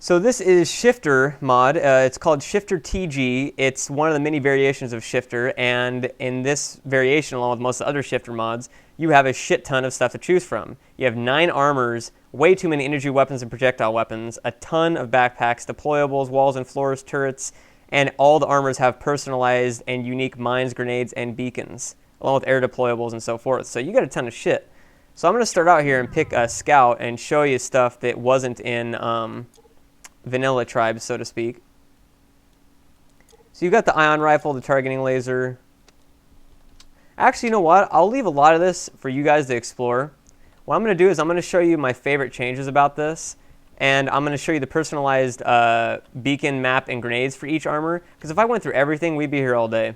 So this is Shifter mod. It's called Shifter TG. It's one of the many variations of Shifter, and in this variation, along with most of the other Shifter mods, you have a shit ton of stuff to choose from. You have 9 armors, way too many energy weapons and projectile weapons, a ton of backpacks, deployables, walls and floors, turrets, and all the armors have personalized and unique mines, grenades, and beacons, along with air deployables and so forth. So you got a ton of shit. So I'm going to start out here and pick a scout and show you stuff that wasn't in vanilla tribes, so to speak. So you've got the ion rifle, the targeting laser. Actually, you know what? I'll leave a lot of this for you guys to explore. What I'm going to do is I'm going to show you my favorite changes about this, and I'm going to show you the personalized beacon, map, and grenades for each armor, because if I went through everything, we'd be here all day.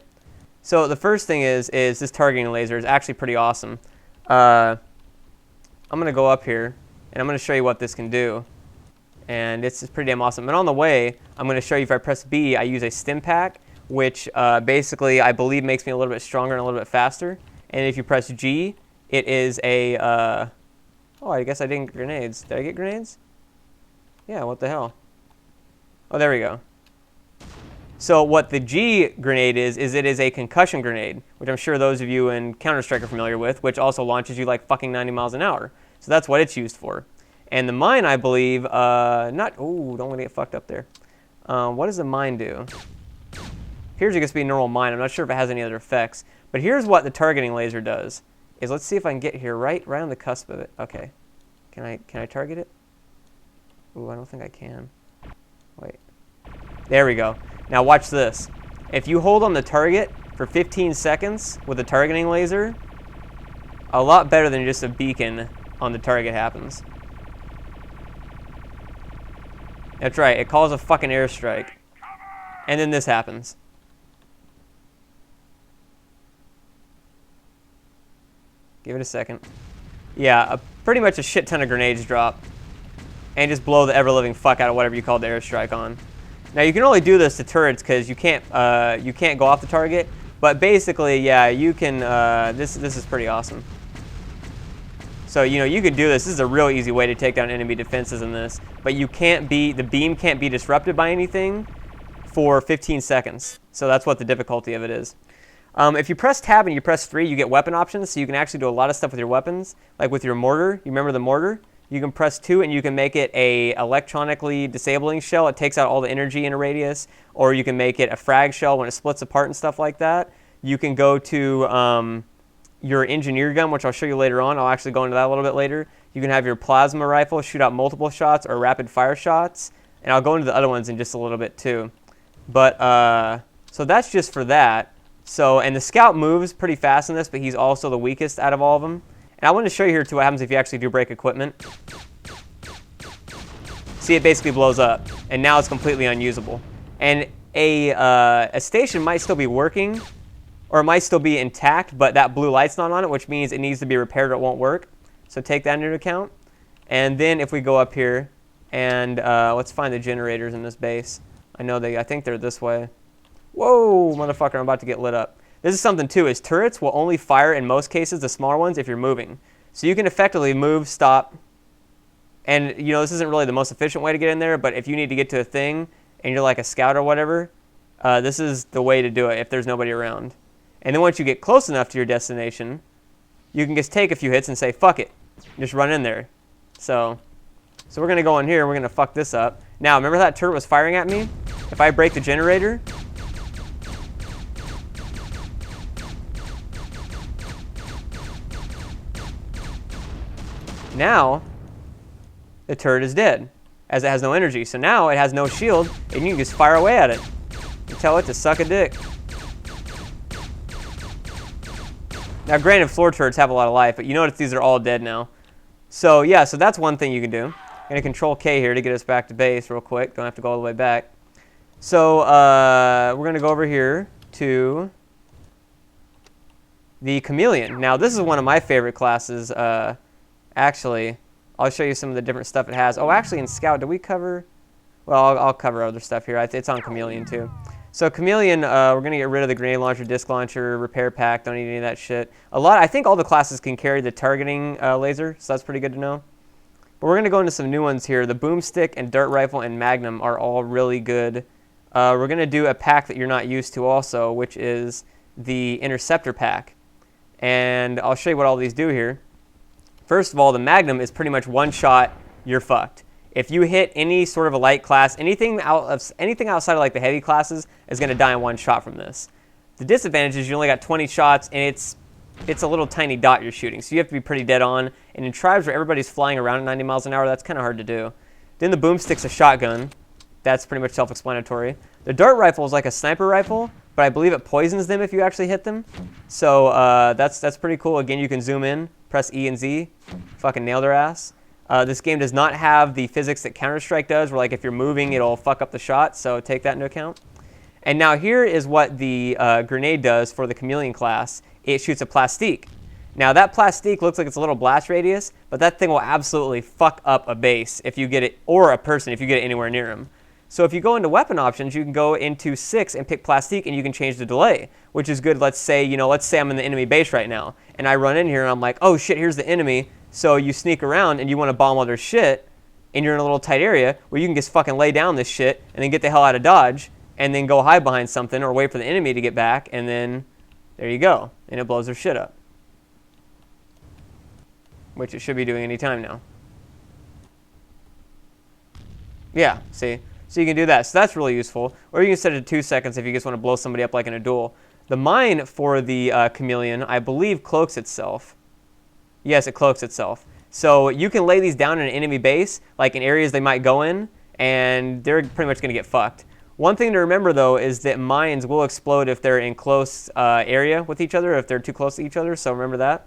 So the first thing is this targeting laser is actually pretty awesome. I'm going to go up here, and I'm going to show you what this can do. And it's pretty damn awesome. And on the way, I'm going to show you if I press B, I use a stim pack, which basically I believe makes me a little bit stronger and a little bit faster. And if you press G, it is a... oh, I guess I didn't get grenades. Did I get grenades? Yeah, what the hell? Oh, there we go. So what the G grenade is it is a concussion grenade, which I'm sure those of you in Counter-Strike are familiar with, which also launches you like fucking 90 miles an hour. So that's what it's used for. And the mine, I believe, not... Ooh, don't want to get fucked up there. What does the mine do? Here's just be a normal mine. I'm not sure if it has any other effects. But here's what the targeting laser does. Is let's see if I can get here right on the cusp of it. Okay. Can I target it? Ooh, I don't think I can. Wait. There we go. Now watch this. If you hold on the target for 15 seconds with a targeting laser, a lot better than just a beacon on the target happens. That's right, it calls a fucking airstrike. And then this happens. Give it a second. Yeah, pretty much a shit ton of grenades drop. And just blow the ever-living fuck out of whatever you called the airstrike on. Now you can only do this to turrets because you can't go off the target. But basically, yeah, you can, this is pretty awesome. So, you know, you could do this. This is a real easy way to take down enemy defenses in this. But you can't be, the beam can't be disrupted by anything for 15 seconds. So that's what the difficulty of it is. If you press tab and you press 3, you get weapon options. So you can actually do a lot of stuff with your weapons. Like with your mortar, you remember the mortar? You can press 2 and you can make it a electronically disabling shell. It takes out all the energy in a radius. Or you can make it a frag shell when it splits apart and stuff like that. You can go to... your engineer gun, which I'll show you later on. I'll actually go into that a little bit later. You can have your plasma rifle shoot out multiple shots or rapid fire shots. And I'll go into the other ones in just a little bit too. But, so that's just for that. So, and the scout moves pretty fast in this, but he's also the weakest out of all of them. And I wanted to show you here too what happens if you actually do break equipment. See, it basically blows up. And now it's completely unusable. And a station might still be working, or it might still be intact, but that blue light's not on it, which means it needs to be repaired or it won't work. So take that into account. And then if we go up here, and let's find the generators in this base. I think they're this way. Whoa, motherfucker, I'm about to get lit up. This is something too, is turrets will only fire in most cases, the smaller ones, if you're moving. So you can effectively move, stop, and you know, this isn't really the most efficient way to get in there, but if you need to get to a thing, and you're like a scout or whatever, this is the way to do it if there's nobody around. And then once you get close enough to your destination, you can just take a few hits and say, fuck it. Just run in there. So we're going to go in here and we're going to fuck this up. Now, remember that turret was firing at me? If I break the generator, now the turret is dead, as it has no energy. So now it has no shield, and you can just fire away at it. You tell it to suck a dick. Now, granted, floor turrets have a lot of life, but you notice these are all dead now. So, yeah, so that's one thing you can do. I'm going to Control K here to get us back to base real quick. Don't have to go all the way back. So, we're going to go over here to the Chameleon. Now, this is one of my favorite classes. Actually, I'll show you some of the different stuff it has. Oh, actually, in Scout, did we cover... Well, I'll cover other stuff here. It's on Chameleon, too. So Chameleon, we're going to get rid of the grenade launcher, disc launcher, repair pack. Don't need any of that shit. I think all the classes can carry the targeting laser, so that's pretty good to know. But we're going to go into some new ones here. The boomstick and dart rifle and Magnum are all really good. We're going to do a pack that you're not used to also, which is the Interceptor Pack. And I'll show you what all these do here. First of all, the Magnum is pretty much one shot, you're fucked. If you hit any sort of a light class, anything outside of like the heavy classes is going to die in one shot from this. The disadvantage is you only got 20 shots, and it's a little tiny dot you're shooting, so you have to be pretty dead on. And in tribes where everybody's flying around at 90 miles an hour, that's kind of hard to do. Then the boomstick's a shotgun. That's pretty much self-explanatory. The dart rifle is like a sniper rifle, but I believe it poisons them if you actually hit them. So that's pretty cool. Again, you can zoom in, press E and Z, fucking nail their ass. This game does not have the physics that Counter-Strike does, where like if you're moving, it'll fuck up the shot, so take that into account. And now here is what the grenade does for the Chameleon class. It shoots a plastique. Now that plastique looks like it's a little blast radius, but that thing will absolutely fuck up a base if you get it, or a person if you get it anywhere near him. So if you go into weapon options, you can go into 6 and pick plastique, and you can change the delay, which is good. Let's say I'm in the enemy base right now, and I run in here and I'm like, oh shit, here's the enemy. So you sneak around and you want to bomb all their shit, and you're in a little tight area where you can just fucking lay down this shit and then get the hell out of dodge and then go hide behind something or wait for the enemy to get back, and then there you go, and it blows their shit up, which it should be doing any time now. Yeah, see? So you can do that. So that's really useful. Or you can set it to 2 seconds if you just want to blow somebody up like in a duel. The mine for the Chameleon, I believe, cloaks itself. Yes, it cloaks itself. So you can lay these down in an enemy base, like in areas they might go in, and they're pretty much going to get fucked. One thing to remember, though, is that mines will explode if they're in close area with each other, if they're too close to each other, so remember that.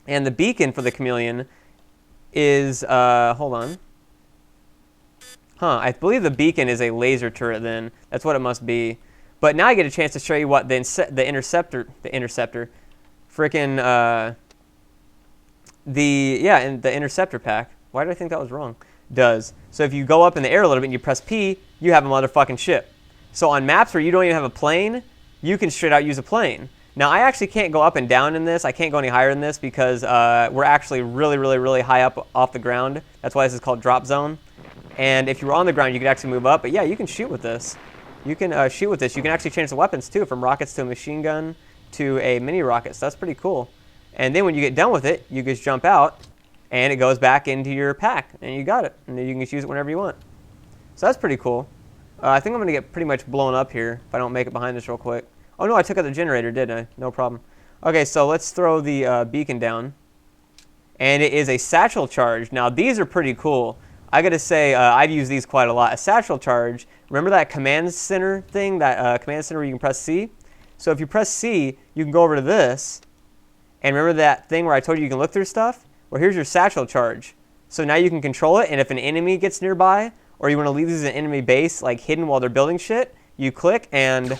And the beacon for the Chameleon is, hold on. I believe the beacon is a laser turret then. That's what it must be. But now I get a chance to show you what the Interceptor, frickin', the Interceptor Pack, why did I think that was wrong, does. So if you go up in the air a little bit and you press P, you have a motherfucking ship. So on maps where you don't even have a plane, you can straight out use a plane. Now I actually can't go up and down in this. I can't go any higher than this because we're actually really, really, really high up off the ground. That's why this is called drop zone. And if you were on the ground, you could actually move up. But yeah, you can shoot with this. You can shoot with this. You can actually change the weapons too, from rockets to a machine gun to a mini rocket. So that's pretty cool. And then when you get done with it, you just jump out, and it goes back into your pack, and you got it. And then you can just use it whenever you want. So that's pretty cool. I think I'm going to get pretty much blown up here if I don't make it behind this real quick. Oh no, I took out the generator, didn't I? No problem. Okay, so let's throw the beacon down. And it is a Satchel Charge. Now these are pretty cool. I gotta say, I've used these quite a lot. A Satchel Charge, remember that command center thing, that command center where you can press C? So if you press C, you can go over to this, and remember that thing where I told you can look through stuff? Well, here's your Satchel Charge. So now you can control it, and if an enemy gets nearby, or you want to leave these in an enemy base, like hidden while they're building shit, you click, and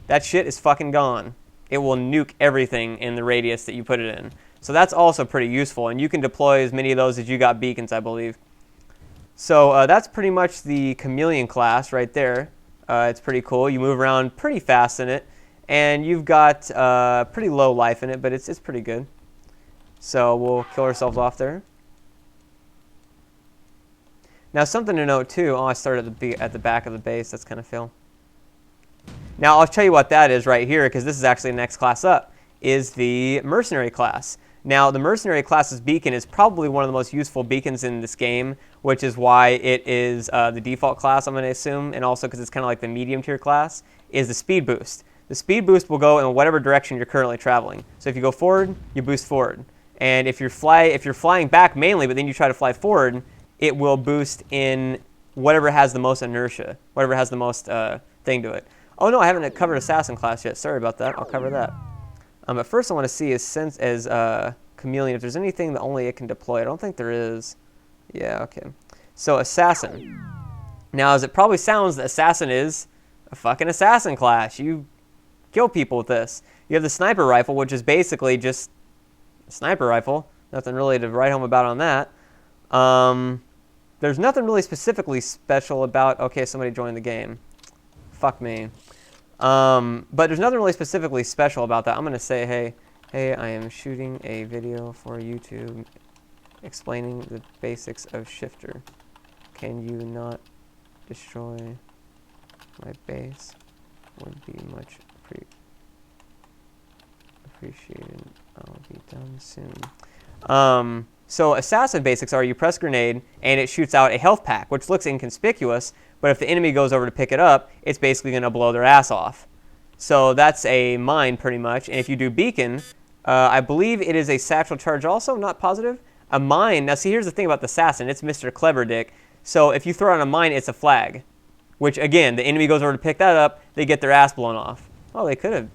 that shit is fucking gone. It will nuke everything in the radius that you put it in. So that's also pretty useful, and you can deploy as many of those as you got beacons, I believe. So that's pretty much the Chameleon class right there. It's pretty cool. You move around pretty fast in it, and you've got pretty low life in it, but it's pretty good. So we'll kill ourselves off there. Now something to note too. Oh, I started at the back of the base. That's kind of fail. Now I'll tell you what that is right here, because this is actually the next class up, is the Mercenary Class. Now the Mercenary Class's beacon is probably one of the most useful beacons in this game, which is why it is the default class, I'm going to assume, and also because it's kind of like the medium tier class, is the speed boost. The speed boost will go in whatever direction you're currently traveling. So if you go forward, you boost forward. And if you're flying back mainly, but then you try to fly forward, it will boost in whatever has the most inertia, whatever has the most thing to it. Oh no, I haven't covered Assassin class yet. Sorry about that. I'll cover that. But first I want to see as Chameleon, if there's anything that only it can deploy. I don't think there is. Yeah, okay. So Assassin. Now, as it probably sounds, the Assassin is a fucking Assassin class. You kill people with this. You have the Sniper Rifle, which is basically just a sniper rifle. Nothing really to write home about on that. There's nothing really specifically special about... Okay, somebody joined the game. Fuck me. But there's nothing really specifically special about that. I'm going to say, hey, I am shooting a video for YouTube. Explaining the basics of shifter. Can you not destroy my base? Would be much appreciated. I'll be done soon. So assassin basics are you press grenade and it shoots out a health pack, which looks inconspicuous, but if the enemy goes over to pick it up, it's basically going to blow their ass off. So that's a mine pretty much. And if you do beacon, I believe it is a satchel charge also, not positive. A mine, now see here's the thing about the assassin, it's Mr. Clever Dick. So if you throw out a mine, it's a flag. Which again, the enemy goes over to pick that up, they get their ass blown off. Oh, they could have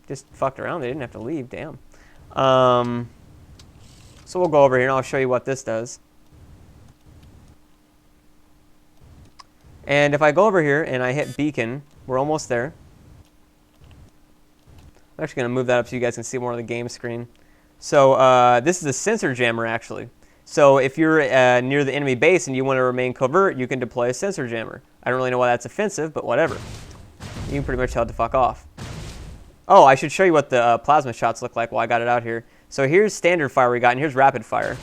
just fucked around, they didn't have to leave, damn. So we'll go over here and I'll show you what this does. And if I go over here and I hit beacon, we're almost there. I'm actually going to move that up so you guys can see more on the game screen. So this is a sensor jammer actually. So if you're near the enemy base and you want to remain covert, you can deploy a sensor jammer. I don't really know why that's offensive, but whatever. You can pretty much tell it to fuck off. Oh, I should show you what the plasma shots look like while I got it out here. So here's standard fire we got, and here's rapid fire.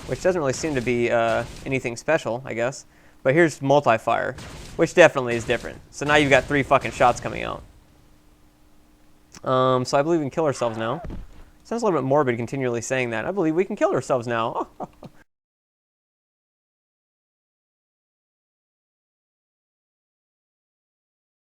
Which doesn't really seem to be anything special, I guess. But here's multi-fire, which definitely is different. So now you've got 3 fucking shots coming out. So I believe we can kill ourselves now. Sounds a little bit morbid continually saying that. I believe we can kill ourselves now. Oh,